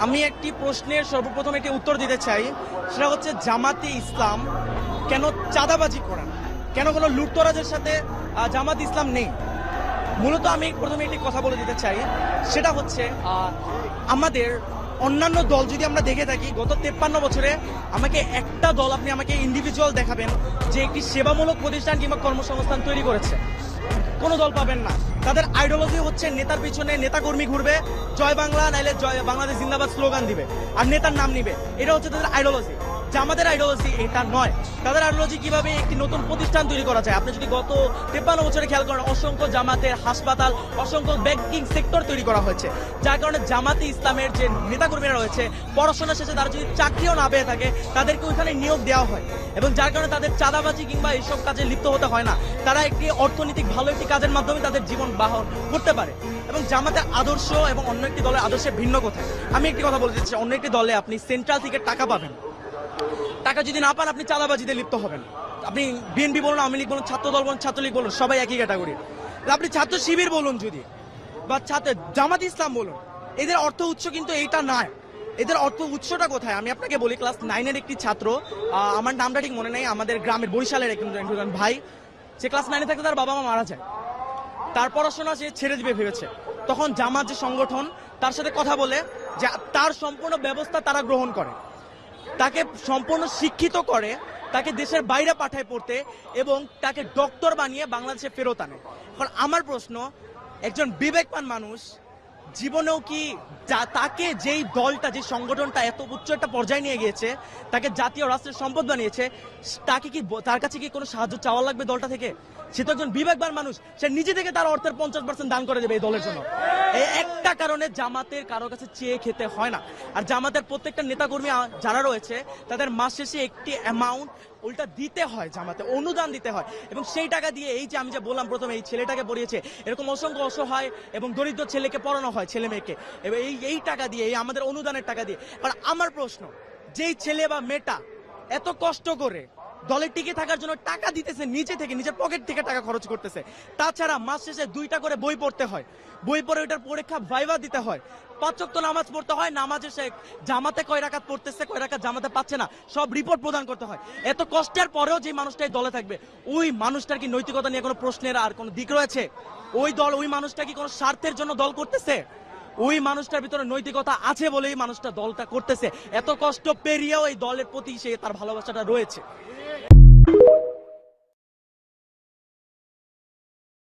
আমি একটি প্রশ্নের সর্বপ্রথম একটি উত্তর দিতে চাই, সেটা হচ্ছে জামাতে ইসলাম কেন চাঁদাবাজি করে না, কেন কোনো লুটতরাজের সাথে জামাত ইসলাম নেই। মূলত আমি প্রথমে একটি কথা বলে দিতে চাই, সেটা হচ্ছে আমাদের অন্যান্য দল যদি আমরা দেখে থাকি গত 53 বছরে আমাকে একটা দল আপনি আমাকে ইন্ডিভিজুয়াল দেখাবেন যে একটি সেবামূলক প্রতিষ্ঠান কিংবা কর্মসংস্থান তৈরি করেছে, কোনো দল পাবেন না। তাদের আইডিওলজি হচ্ছে নেতার পিছনে নেতাকর্মী ঘুরবে, জয় বাংলা নাইলে জয় বাংলাদেশ জিন্দাবাদ স্লোগান দিবে আর নেতার নাম নিবে, এটা হচ্ছে তাদের আইডিওলজি। জামাতের আইডিওলজি এটা নয়। তাদের আইডিওলজি কিভাবে একটি নতুন প্রতিষ্ঠান তৈরি করা যায়। আপনি যদি গত 53 বছরে খেয়াল করেন, অসংখ্য জামাতের হাসপাতাল, অসংখ্য ব্যাংকিং সেক্টর তৈরি করা হয়েছে, যার কারণে জামাতে ইসলামের যে নেতাকর্মীরা রয়েছে পড়াশোনা শেষে তারা যদি চাকরিও না পেয়ে থাকে তাদেরকে ওইখানে নিয়োগ দেওয়া হয়, এবং যার কারণে তাদের চাঁদাবাজি কিংবা এইসব কাজে লিপ্ত হতে হয় না। তারা একটি অর্থনৈতিক ভালো একটি কাজের মাধ্যমে তাদের জীবন বাহন করতে পারে। এবং জামাতের আদর্শ এবং অন্য একটি দলের আদর্শে ভিন্ন কোথায়। আমি একটি কথা বলে দিচ্ছি, অন্য একটি দলে আপনি সেন্ট্রাল থেকে টাকা পাবেন, টাকা যদি না পান আপনি চাঁদাবাজিতে লিপ্ত হবেন। আপনি বিএনপি বলুন, আওয়ামী লীগ বলুন, ছাত্র দল বলুন, ছাত্রলীগ বলুন, সবাই একই ক্যাটাগরি। আপনি ছাত্র শিবির বলুন যদি, বা জামাত ইসলাম বলুন, এদের অর্থ উৎস কিন্তু এইটা নয়। এদের অর্থ উৎসটা কোথায় আমি আপনাকে বলি। ক্লাস 9-এর একটি ছাত্র, আমার নামটা ঠিক মনে নেই, আমাদের গ্রামের বরিশালের একজন ভাই, সে ক্লাস 9-এ থাকতে তার বাবা মা মারা যায়, তার পড়াশোনা সে ছেড়ে দিবে ভেবেছে। তখন জামাত যে সংগঠন তার সাথে কথা বলে যে তার সম্পূর্ণ ব্যবস্থা তারা গ্রহণ করে, তাকে সম্পূর্ণ শিক্ষিত করে, তাকে দেশের বাইরে পাঠায় পড়তে এবং তাকে ডক্টর বানিয়ে বাংলাদেশে ফেরত আনে। এখন আমার প্রশ্ন, একজন বিবেকবান মানুষ জীবনেও কি তাকে যেই দলটা, যে সংগঠনটা এত উচ্চ একটা পর্যায়ে নিয়ে গিয়েছে, তাকে জাতীয় রাষ্ট্রের সম্পদ বানিয়েছে, তাকে কি তার কাছে কি কোনো সাহায্য চাওয়া লাগবে দলটা থেকে? সে তো একজন বিবেকবান মানুষ, সে নিজে থেকে তার অর্থের 50% দান করে দেবে এই দলের জন্য। এই একটা কারণে জামাতের কারো কাছে চেয়ে খেতে হয় না। আর জামাতের প্রত্যেকটা নেতাকর্মী যারা রয়েছে তাদের মাস শেষে একটি অ্যামাউন্ট উল্টা দিতে হয়, জামাতে অনুদান দিতে হয়, এবং সেই টাকা দিয়ে এই যে আমি যে বললাম প্রথমে এই ছেলেটাকে পড়িয়েছে, এরকম অসংখ্য অসহায় এবং দরিদ্র ছেলেকে পড়ানো হয়, ছেলে মেয়েকে, এবং এই টাকা দিয়ে, এই আমাদের অনুদানের টাকা দিয়ে। আর আমার প্রশ্ন, যেই ছেলে বা মেয়েটা এত কষ্ট করে দলে টিকে থাকার জন্য টাকা দিতেছে, নিজে থেকে নিজের পকেট থেকে টাকা খরচ করতেছে, তাছাড়া মাস শেষে 2টা করে বই পড়তে হয়, বই পড়ে ওইটার পরীক্ষা ভাইভা দিতে হয়, 5 ওয়াক্ত নামাজ পড়তে হয়, নামাজে সে জামাতে কয় রাকাত পড়তেছে, কয় রাকাত জামাতে পাচ্ছে না, সব রিপোর্ট প্রদান করতে হয়। এত কষ্টের পরেও যে মানুষটাই দলে থাকবে, ওই মানুষটার কি নৈতিকতা নিয়ে কোনো প্রশ্নের আর কোনো দিক রয়েছে? ওই মানুষটা কি কোনো স্বার্থের জন্য দল করতেছে? ওই মানুষটার ভিতরে নৈতিকতা আছে বলেই মানুষটা দলটা করতেছে। এত কষ্ট পেরিয়েও এই দলের প্রতি সে তার ভালোবাসাটা রয়েছে।